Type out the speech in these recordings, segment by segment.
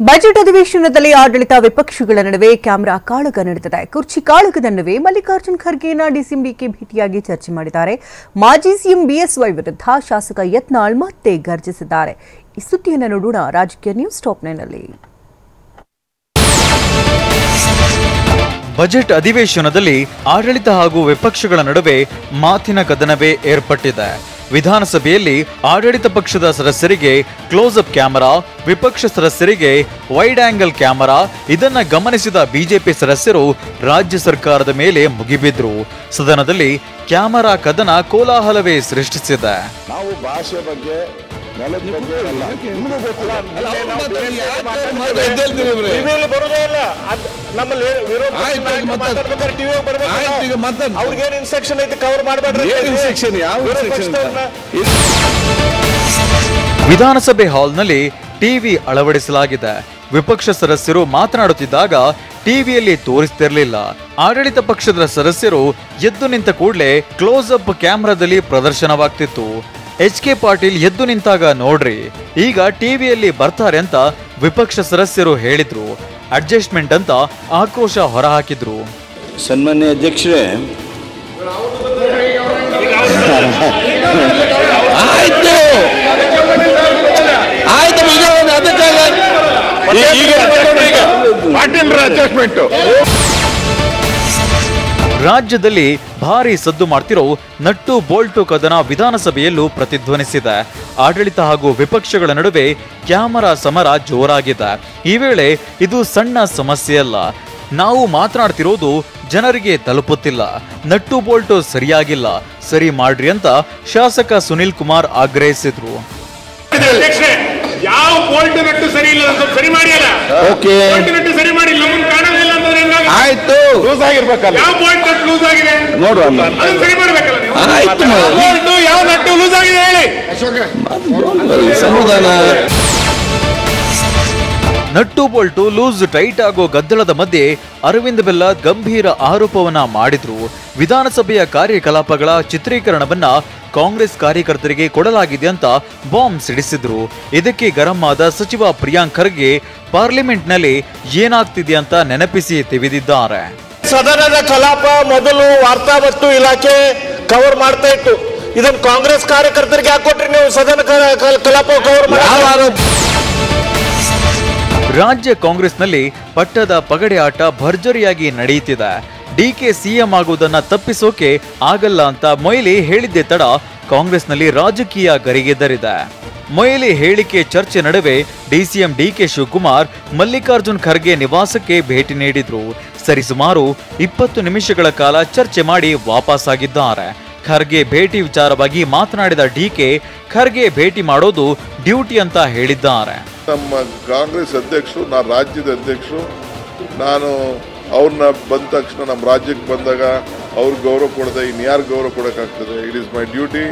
Budget ಅಧಿವೇಶನದಲ್ಲಿ ಆಡಳಿತ ವಿಪಕ್ಷಗಳ ನಡುವೆ ಕ್ಯಾಮೆರಾ ಕಾಳಗ ನಡೆದಿದೆ. ಕುರ್ಚಿ ಕಾಳಗದ ನಡುವೆ ಮಲ್ಲಿಕಾರ್ಜುನ್ ಖರ್ಗೆನ ಡಿಸಿಎಂ ಡಿಕೆ ಭೇಟಿಯಾಗಿ ಚರ್ಚೆ ಮಾಡಿದ್ದಾರೆ. ಮಾಜಿ ಸಿಎಂ ಬಿಎಸ್ವೈ ವಿರುದ್ಧ ಶಾಸಕ ಯತ್ನಾಳ್ ಮತ್ತೆ ಗರ್ಜಿಸಿದ್ದಾರೆ. ಈ ಸುದ್ದಿಯನ್ನು ನೋಡೋಣ ರಾಜಕೀಯ ನ್ಯೂಸ್ ಟಾಪ್ 9 ನಲ್ಲಿ. ಬಜೆಟ್ ಅಧಿವೇಶನದಲ್ಲಿ ಆಡಳಿತ ಹಾಗೂ ವಿಪಕ್ಷಗಳ ನಡುವೆ ಮಾತಿನ ಕದನವೇ ಏರ್ಪಟ್ಟಿದೆ. ವಿಧಾನಸಭೆಯಲ್ಲಿ ಆಡಳಿತ ಪಕ್ಷದ ಸದಸ್ಯರಿಗೆ ಕ್ಲೋಸ್ ಅಪ್ ಕ್ಯಾಮೆರಾ, ವಿಪಕ್ಷ ಸದಸ್ಯರಿಗೆ ವೈಡ್ ಆಂಗಲ್ ಕ್ಯಾಮೆರಾ. ಇದನ್ನ ಗಮನಿಸಿದ ಬಿಜೆಪಿ ಸದಸ್ಯರು ರಾಜ್ಯ ಸರ್ಕಾರದ ಮೇಲೆ ಮುಗಿಬಿದ್ರು. ಸದನದಲ್ಲಿ ಕ್ಯಾಮೆರಾ ಕದನ ಕೋಲಾಹಲವೇ ಸೃಷ್ಟಿಸಿದೆ. ನಾವು ಭಾಷೆ ಬಗ್ಗೆ ವಿಧಾನಸಭೆ ಹಾಲ್ನಲ್ಲಿ ಟಿವಿ ಅಳವಡಿಸಲಾಗಿದೆ. ವಿಪಕ್ಷ ಸದಸ್ಯರು ಮಾತನಾಡುತ್ತಿದ್ದಾಗ ಟಿವಿಯಲ್ಲಿ ತೋರಿಸ್ತಿರಲಿಲ್ಲ. ಆಡಳಿತ ಪಕ್ಷದ ಸದಸ್ಯರು ಎದ್ದು ನಿಂತ ಕೂಡಲೇ ಕ್ಲೋಸ್ ಅಪ್ ಕ್ಯಾಮೆರಾದಲ್ಲಿ ಪ್ರದರ್ಶನವಾಗ್ತಿತ್ತು. ಎಚ್.ಕೆ. ಪಾಟೀಲ್ ಎದ್ದು ನಿಂತಾಗ ನೋಡ್ರಿ, ಈಗ ಟಿವಿಯಲ್ಲಿ ಬರ್ತಾರೆ ಅಂತ ವಿಪಕ್ಷ ಸದಸ್ಯರು ಹೇಳಿದ್ರು. ಅಡ್ಜಸ್ಟ್ಮೆಂಟ್ ಅಂತ ಆಕ್ರೋಶ ಹೊರಹಾಕಿದ್ರು. ಸನ್ಮಾನ್ಯ ಅಧ್ಯಕ್ಷರೇ, ರಾಜ್ಯದಲ್ಲಿ ಭಾರಿ ಸದ್ದು ಮಾಡ್ತಿರೋ ನಟ್ಟು ಬೋಲ್ಟು ಕದನ ವಿಧಾನಸಭೆಯಲ್ಲೂ ಪ್ರತಿಧ್ವನಿಸಿದೆ. ಆಡಳಿತ ಹಾಗೂ ವಿಪಕ್ಷಗಳ ನಡುವೆ ಕ್ಯಾಮರಾ ಸಮರ ಜೋರಾಗಿದೆ. ಈ ವೇಳೆ ಇದು ಸಣ್ಣ ಸಮಸ್ಯೆಯಲ್ಲ. ನಾವು ಮಾತನಾಡ್ತಿರೋದು ಜನರಿಗೆ ತಲುಪುತ್ತಿಲ್ಲ. ನಟ್ಟು ಬೋಲ್ಟು ಸರಿಯಾಗಿಲ್ಲ, ಸರಿ ಮಾಡ್ರಿ ಅಂತ ಶಾಸಕ ಸುನಿಲ್ ಕುಮಾರ್ ಆಗ್ರಹಿಸಿದ್ರು. ಯಾವ ಬೋಲ್ಟ್ ನಟ್ಟು ಸರಿ ಇಲ್ಲ, ಸರಿ ಮಾಡಿ ಅಲ್ಲ. ಓಕೆ, ಬೋಲ್ಟ್ ನಟ್ಟು ಸರಿ ಮಾಡಿ, ನಮ್ಮನ್ನು ಕಾಣೋದಿಲ್ಲ ಅಂದ್ರೆ ಹೆಂಗಾಗುತ್ತೆ? ಆಯ್ತು, ಲೂಸ್ ಆಗಿರ್ಬೇಕಲ್ಲ. ಯಾವ ಬೋಲ್ಟ್ ನಟ್ಟು ಲೂಸ್ ಆಗಿದೆ ನೋಡು, ಅದನ್ನ ಸರಿ ಮಾಡ್ಬೇಕಲ್ಲ ನೀವು. ಆಯ್ತು, ಬೋಲ್ಟ್ ಯಾವ ನಟ್ಟು ಲೂಸ್ ಆಗಿದೆ ಹೇಳಿ. ಸಮಾಧಾನ. ನಟ್ಟು ಬೋಲ್ಟು ಲೂಸ್ ಟೈಟ್ ಆಗೋ ಗದ್ದಲದ ಮಧ್ಯೆ ಅರವಿಂದ್ ಬೆಲ್ಲ ಗಂಭೀರ ಆರೋಪವನ್ನ ಮಾಡಿದ್ರು. ವಿಧಾನಸಭೆಯ ಕಾರ್ಯಕಲಾಪಗಳ ಚಿತ್ರೀಕರಣವನ್ನ ಕಾಂಗ್ರೆಸ್ ಕಾರ್ಯಕರ್ತರಿಗೆ ಕೊಡಲಾಗಿದೆ ಅಂತ ಬಾಂಬ್ ಸಿಡಿಸಿದ್ರು. ಇದಕ್ಕೆ ಗರಂ ಆದ ಸಚಿವ ಪ್ರಿಯಾಂಕ್ ಖರ್ಗೆ ಪಾರ್ಲಿಮೆಂಟ್ನಲ್ಲಿ ಏನಾಗ್ತಿದೆ ಅಂತ ನೆನಪಿಸಿ ತಿವಿದಿದ್ದಾರೆ. ಸದನದ ಕಲಾಪ ಮೊದಲು ವಾರ್ತಾ ಮತ್ತು ಇಲಾಖೆ ಕವರ್ ಮಾಡ್ತಾ ಇತ್ತು. ಇದನ್ನು ಕಾಂಗ್ರೆಸ್ ಕಾರ್ಯಕರ್ತರಿಗೆ ಹಾಕೊಟ್ರಿ ನೀವು ಸದನ ಕಲಾಪ ಕವರ್ ಮಾಡಿ. ರಾಜ್ಯ ಕಾಂಗ್ರೆಸ್ನಲ್ಲಿ ಪಟ್ಟದ ಪಗಡೆ ಆಟ ಭರ್ಜರಿಯಾಗಿ ನಡೆಯುತ್ತಿದೆ. ಡಿಕೆ ಸಿಎಂ ಆಗುವುದನ್ನ ತಪ್ಪಿಸೋಕೆ ಆಗಲ್ಲ ಅಂತ ಮೊಯ್ಲಿ ಹೇಳಿದ್ದೇ ತಡ ಕಾಂಗ್ರೆಸ್ನಲ್ಲಿ ರಾಜಕೀಯ ಗರಿಗೆದರಿದೆ. ಮೊಯ್ಲಿ ಹೇಳಿಕೆ ಚರ್ಚೆ ನಡುವೆ ಡಿಸಿಎಂ ಡಿಕೆ ಶಿವಕುಮಾರ್ ಮಲ್ಲಿಕಾರ್ಜುನ್ ಖರ್ಗೆ ನಿವಾಸಕ್ಕೆ ಭೇಟಿ ನೀಡಿದ್ರು. ಸರಿಸುಮಾರು 20 ನಿಮಿಷಗಳ ಕಾಲ ಚರ್ಚೆ ಮಾಡಿ ವಾಪಸ್ಸಾಗಿದ್ದಾರೆ. ಖರ್ಗೆ ಭೇಟಿ ವಿಚಾರವಾಗಿ ಮಾತನಾಡಿದ ಡಿಕೆ, ಖರ್ಗೆ ಭೇಟಿ ಮಾಡೋದು ಡ್ಯೂಟಿ ಅಂತ ಹೇಳಿದ್ದಾರೆ. ನಮ್ಮ ಕಾಂಗ್ರೆಸ್ ಅಧ್ಯಕ್ಷರು, ನಾನು ರಾಜ್ಯದ ಅಧ್ಯಕ್ಷರು, ನಾನು ಅವ್ರನ್ನ ಬಂದ ತಕ್ಷಣ ನಮ್ಮ ರಾಜ್ಯಕ್ಕೆ ಬಂದಾಗ ಅವ್ರಿಗೆ ಗೌರವ ಕೊಡದೆ ಇನ್ಯಾರು ಗೌರವ ಕೊಡೋಕ್ಕಾಗ್ತದೆ? It is my duty.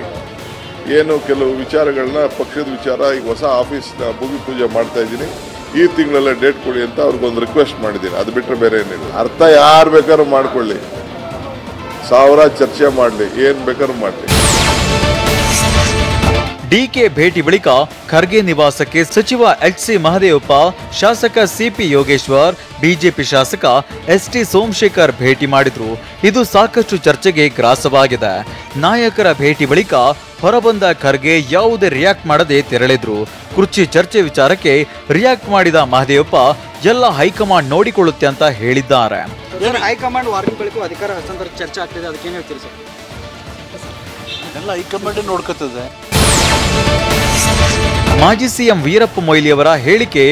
ಏನು ಕೆಲವು ವಿಚಾರಗಳನ್ನ, ಪಕ್ಷದ ವಿಚಾರ, ಈಗ ಹೊಸ ಆಫೀಸ್ನ ಭೂಮಿ ಪೂಜೆ ಮಾಡ್ತಾ ಇದ್ದೀನಿ, ಈ ತಿಂಗಳಲ್ಲೇ ಡೇಟ್ ಕೊಡಿ ಅಂತ ಅವ್ರಿಗೊಂದು ರಿಕ್ವೆಸ್ಟ್ ಮಾಡಿದ್ದೀನಿ. ಅದು ಬಿಟ್ಟರೆ ಬೇರೆ ಏನಿಲ್ಲ. ಅರ್ಥ ಯಾರು ಬೇಕಾದ್ರೂ ಮಾಡ್ಕೊಳ್ಳಿ, 1000 ಚರ್ಚೆ ಮಾಡಲಿ, ಏನು ಬೇಕಾದ್ರೂ ಮಾಡಲಿ. ಡಿಕೆ ಭೇಟಿ ಬಳಿಕ ಖರ್ಗೆ ನಿವಾಸಕ್ಕೆ ಸಚಿವ ಎಚ್.ಸಿ. ಮಹದೇವಪ್ಪ, ಶಾಸಕ ಸಿಪಿ ಯೋಗೇಶ್ವರ್, ಬಿಜೆಪಿ ಶಾಸಕ ಎಸ್.ಟಿ. ಸೋಮಶೇಖರ್ ಭೇಟಿ ಮಾಡಿದ್ರು. ಇದು ಸಾಕಷ್ಟು ಚರ್ಚೆಗೆ ಗ್ರಾಸವಾಗಿದೆ. ನಾಯಕರ ಭೇಟಿ ಬಳಿಕ ಹೊರಬಂದ ಖರ್ಗೆ ಯಾವುದೇ ರಿಯಾಕ್ಟ್ ಮಾಡದೆ ತೆರಳಿದ್ರು. ಕುರ್ಚಿ ಚರ್ಚೆ ವಿಚಾರಕ್ಕೆ ರಿಯಾಕ್ಟ್ ಮಾಡಿದ ಮಹದೇವಪ್ಪ, ಎಲ್ಲ ಹೈಕಮಾಂಡ್ ನೋಡಿಕೊಳ್ಳುತ್ತೆ ಅಂತ ಹೇಳಿದ್ದಾರೆ. ಹೈಕಮಾಂಡ್ ವಾರ್ನಿಂಗ್ ಬಳಿಕ ಅಧಿಕಾರ ಹಸ್ತಾಂತರ ಚರ್ಚೆ ಆಗ್ತಿದೆ, ಅದಕ್ಕೆ ಏನು ಹೇಳ್ತೀರಿ ಸರ್? ಎಲ್ಲ ಹೈಕಮಾಂಡ್ ನೋಡ್ಕೊತದೆ. ಮಾಜಿ ಸಿಎಂ ವೀರಪ್ಪ ಮೊಯ್ಲಿಯವರ ಹೇಳಿಕೆ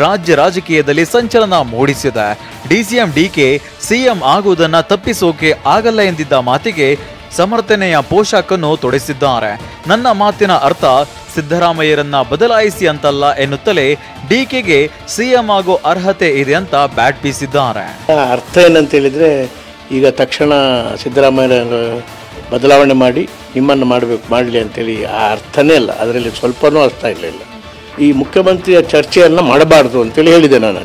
ರಾಜ್ಯ ರಾಜಕೀಯದಲ್ಲಿ ಸಂಚಲನ ಮೂಡಿಸಿದೆ. ಡಿಸಿಎಂ ಡಿಕೆ ಸಿಎಂ ಆಗುವುದನ್ನ ತಪ್ಪಿಸೋಕೆ ಆಗಲ್ಲ ಎಂದಿದ್ದ ಮಾತಿಗೆ ಸಮರ್ಥನೆಯ ಪೋಷಾಕನ್ನು ತೊಡಿಸಿದ್ದಾರೆ. ನನ್ನ ಮಾತಿನ ಅರ್ಥ ಸಿದ್ದರಾಮಯ್ಯರನ್ನ ಬದಲಾಯಿಸಿ ಅಂತಲ್ಲ ಎನ್ನುತ್ತಲೇ ಡಿಕೆಗೆ ಸಿಎಂ ಆಗೋ ಅರ್ಹತೆ ಇದೆ ಅಂತ ಬ್ಯಾಟ್ ಬೀಸಿದ್ದಾರೆ. ಅರ್ಥ ಏನಂತ ಹೇಳಿದ್ರೆ, ಈಗ ತಕ್ಷಣ ಸಿದ್ದರಾಮಯ್ಯ ಬದಲಾವಣೆ ಮಾಡಿ ನಿಮ್ಮನ್ನು ಮಾಡಲಿ ಅಂತೇಳಿ ಆ ಅರ್ಥನೇ ಅಲ್ಲ. ಅದರಲ್ಲಿ ಸ್ವಲ್ಪನೂ ಅರ್ಥ ಇರಲಿಲ್ಲ. ಈ ಮುಖ್ಯಮಂತ್ರಿಯ ಚರ್ಚೆಯನ್ನು ಮಾಡಬಾರ್ದು ಅಂತೇಳಿ ಹೇಳಿದೆ ನಾನು.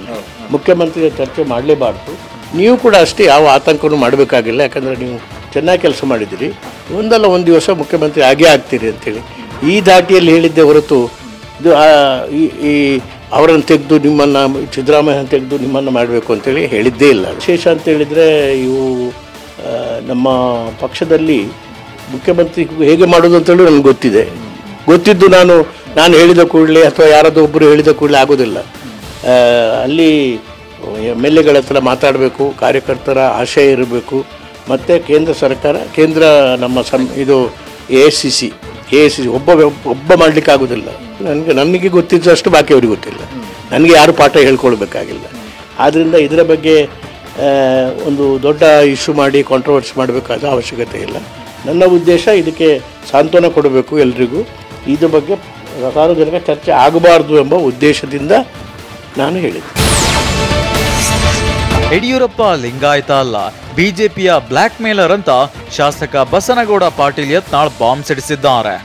ಮುಖ್ಯಮಂತ್ರಿಯ ಚರ್ಚೆ ಮಾಡಲೇಬಾರ್ದು. ನೀವು ಕೂಡ ಅಷ್ಟೇ ಯಾವ ಆತಂಕನೂ ಮಾಡಬೇಕಾಗಿಲ್ಲ, ಯಾಕಂದರೆ ನೀವು ಚೆನ್ನಾಗಿ ಕೆಲಸ ಮಾಡಿದ್ದೀರಿ, ಒಂದಲ್ಲ ಒಂದು ದಿವಸ ಮುಖ್ಯಮಂತ್ರಿ ಆಗೇ ಆಗ್ತೀರಿ ಅಂತೇಳಿ ಈ ದಾಟಿಯಲ್ಲಿ ಹೇಳಿದ್ದೆ ಹೊರತು ಇದು ಈ ಅವರನ್ನು ತೆಗೆದು ನಿಮ್ಮನ್ನು ಸಿದ್ದರಾಮಯ್ಯ ತೆಗೆದು ನಿಮ್ಮನ್ನು ಮಾಡಬೇಕು ಅಂತೇಳಿ ಹೇಳಿದ್ದೇ ಇಲ್ಲ. ವಿಶೇಷ ಅಂತ ಹೇಳಿದರೆ ಇವು ನಮ್ಮ ಪಕ್ಷದಲ್ಲಿ ಮುಖ್ಯಮಂತ್ರಿ ಹೇಗೆ ಮಾಡೋದು ಅಂತೇಳಿ ನನಗೆ ಗೊತ್ತಿದ್ದು ನಾನು ಹೇಳಿದ ಕೂಡಲೇ ಅಥವಾ ಯಾರಾದರೂ ಒಬ್ಬರು ಹೇಳಿದ ಕೂಡಲೇ ಆಗೋದಿಲ್ಲ. ಅಲ್ಲಿ MLA ಹತ್ರ ಮಾತಾಡಬೇಕು, ಕಾರ್ಯಕರ್ತರ ಆಶಯ ಇರಬೇಕು, ಮತ್ತು ಕೇಂದ್ರ ಸರ್ಕಾರ ನಮ್ಮ ಇದು AICC ಒಬ್ಬ ಮಾಡಲಿಕ್ಕೆ ಆಗೋದಿಲ್ಲ. ನನಗೆ ಗೊತ್ತಿದ್ದಷ್ಟು ಬಾಕಿ ಅವ್ರಿಗೆ ಗೊತ್ತಿಲ್ಲ. ನನಗೆ ಯಾರು ಪಾಠ ಹೇಳ್ಕೊಳ್ಬೇಕಾಗಿಲ್ಲ. ಆದ್ದರಿಂದ ಇದರ ಬಗ್ಗೆ ಒಂದು ದೊಡ್ಡ ಇಶ್ಯೂ ಮಾಡಿ ಕಾಂಟ್ರವರ್ಸಿ ಮಾಡಬೇಕಾದ ಅವಶ್ಯಕತೆ ಇಲ್ಲ. ನನ್ನ ಉದ್ದೇಶ ಇದಕ್ಕೆ ಸಾಂತ್ವನ ಕೊಡಬೇಕು ಎಲ್ರಿಗೂ. ಇದ್ರ ಬಗ್ಗೆ ಸಾರ್ವಜನಿಕ ಚರ್ಚೆ ಆಗಬಾರ್ದು ಎಂಬ ಉದ್ದೇಶದಿಂದ ನಾನು ಹೇಳಿದೆ. ಯಡಿಯೂರಪ್ಪ ಲಿಂಗಾಯತ ಅಲ್ಲ, ಬಿಜೆಪಿಯ ಬ್ಲ್ಯಾಕ್ ಮೇಲರ್ ಅಂತ ಶಾಸಕ ಬಸನಗೌಡ ಪಾಟೀಲ್ ಯತ್ನಾಳ್ ಬಾಂಬ್ ಸಿಡಿಸಿದ್ದಾರೆ.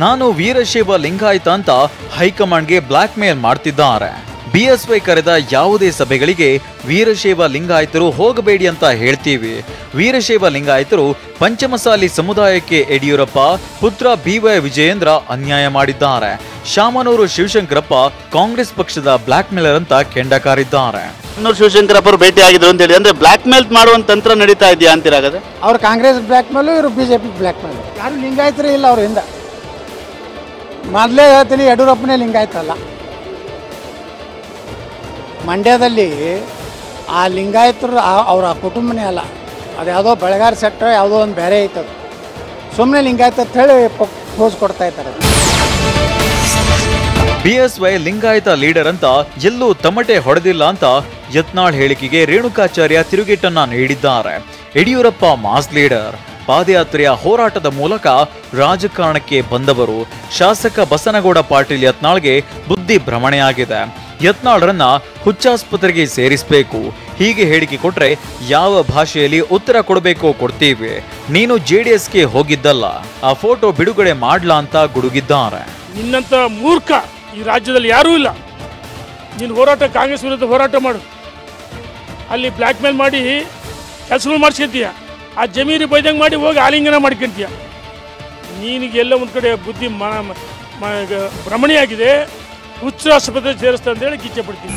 ನಾನು ವೀರಶೈವ ಲಿಂಗಾಯತ ಅಂತ ಹೈಕಮಾಂಡ್ಗೆ ಬ್ಲ್ಯಾಕ್ ಮೇಲ್ ಮಾಡ್ತಿದ್ದಾರೆ. BSY ಕರೆದ ಯಾವುದೇ ಸಭೆಗಳಿಗೆ ವೀರಶೈವ ಲಿಂಗಾಯತರು ಹೋಗಬೇಡಿ ಅಂತ ಹೇಳ್ತೀವಿ. ವೀರಶೈವ ಲಿಂಗಾಯತರು ಪಂಚಮಸಾಲಿ ಸಮುದಾಯಕ್ಕೆ ಯಡಿಯೂರಪ್ಪ ಪುತ್ರ BY ವಿಜಯೇಂದ್ರ ಅನ್ಯಾಯ ಮಾಡಿದ್ದಾರೆ. ಶಾಮನೂರು ಶಿವಶಂಕರಪ್ಪ ಕಾಂಗ್ರೆಸ್ ಪಕ್ಷದ ಬ್ಲ್ಯಾಕ್ ಮೇಲರ್ ಅಂತ ಕೆಂಡಕಾರಿದ್ದಾರೆ. ಶಿವಶಂಕರಪ್ಪ ಭೇಟಿ ಆಗಿದ್ರು ಅಂತ ಹೇಳಿ ಅಂದ್ರೆ ಬ್ಲ್ಯಾಕ್ ಮೇಲ್ ಮಾಡುವಂತ ತಂತ್ರ ನಡೀತಾ ಇದೆಯಾ ಅಂತೀರಾಗದೆ? ಅವ್ರು ಕಾಂಗ್ರೆಸ್ ಬ್ಲ್ಯಾಕ್ ಮೇಲು, ಇವರು BJP ಬ್ಲ್ಯಾಕ್ ಮೇಲು. ಯಾರು ಲಿಂಗಾಯತರೇ ಇಲ್ಲ ಅವ್ರ ಹಿಂದೆ. ಮೊದಲೇ ಹೇಳ್ತೀನಿ, ಯಡಿಯೂರಪ್ಪನೇ ಲಿಂಗಾಯತ ಅಲ್ಲ. ಮಂಡ್ಯದಲ್ಲಿ ಆ ಲಿಂಗಾಯತರು ಅವರ ಕುಟುಂಬನೇ ಅಲ್ಲ, ಅದು ಯಾವುದೋ ಬೆಳಗಾರಿ ಸೆಕ್ಟರ್ ಯಾವುದೋ ಒಂದು ಬೇರೆ ಐತದು. ಸುಮ್ಮನೆ ಲಿಂಗಾಯತ ಅಂತ ಹೇಳಿ ಪೋಸ್ ಕೊಡ್ತಾ ಇದ್ದಾರೆ. BSY ಲಿಂಗಾಯತ ಲೀಡರ್ ಅಂತ ಎಲ್ಲೂ ತಮಟೆ ಹೊಡೆದಿಲ್ಲ ಅಂತ ಯತ್ನಾಳ್ ಹೇಳಿಕೆಗೆ ರೇಣುಕಾಚಾರ್ಯ ತಿರುಗೇಟನ್ನ ನೀಡಿದ್ದಾರೆ. ಯಡಿಯೂರಪ್ಪ ಮಾಸ್ ಲೀಡರ್, ಪಾದಯಾತ್ರೆಯ ಹೋರಾಟದ ಮೂಲಕ ರಾಜಕಾರಣಕ್ಕೆ ಬಂದವರು. ಶಾಸಕ ಬಸನಗೌಡ ಪಾಟೀಲ್ ಯತ್ನಾಳ್ಗೆ ಬುದ್ಧಿ ಭ್ರಮಣೆಯಾಗಿದೆ. ಯತ್ನಾಳ್ರನ್ನ ಹುಚ್ಚಾಸ್ಪತ್ರೆಗೆ ಸೇರಿಸಬೇಕು. ಹೀಗೆ ಹೇಳಿಕೆ ಕೊಟ್ರೆ ಯಾವ ಭಾಷೆಯಲ್ಲಿ ಉತ್ತರ ಕೊಡಬೇಕೋ ಕೊಡ್ತೀವಿ. ನೀನು JDSಗೆ ಹೋಗಿದ್ದಲ್ಲ, ಆ ಫೋಟೋ ಬಿಡುಗಡೆ ಮಾಡ್ಲಾ ಅಂತ ಗುಡುಗಿದ್ದಾರೆ. ನಿನ್ನಂತ ಮೂರ್ಖ ಈ ರಾಜ್ಯದಲ್ಲಿ ಯಾರೂ ಇಲ್ಲ. ನೀನು ಹೋರಾಟ, ಕಾಂಗ್ರೆಸ್ ವಿರುದ್ಧ ಹೋರಾಟ ಮಾಡು. ಅಲ್ಲಿ ಬ್ಲ್ಯಾಕ್ ಮೇಲ್ ಮಾಡಿ ಕೆಲಸಗಳು ಮಾಡಿಸ್ಕೊಂತೀಯ. ಆ ಜಮೀನು ಬೈದಂಗೆ ಮಾಡಿ ಹೋಗಿ ಆಲಿಂಗನ ಮಾಡ್ಕೊಂತೀಯ. ನೀನಿಗೆಲ್ಲ ಒಂದು ಕಡೆ ಬುದ್ಧಿ ಭ್ರಮಣೆಯಾಗಿದೆ. ಹುಚ್ಚ ಆಸ್ಪತ್ರೆ ಸೇರಿಸ್ತಾ ಅಂತೇಳಿ ಇಚ್ಛೆ ಪಡ್ತೀನಿ.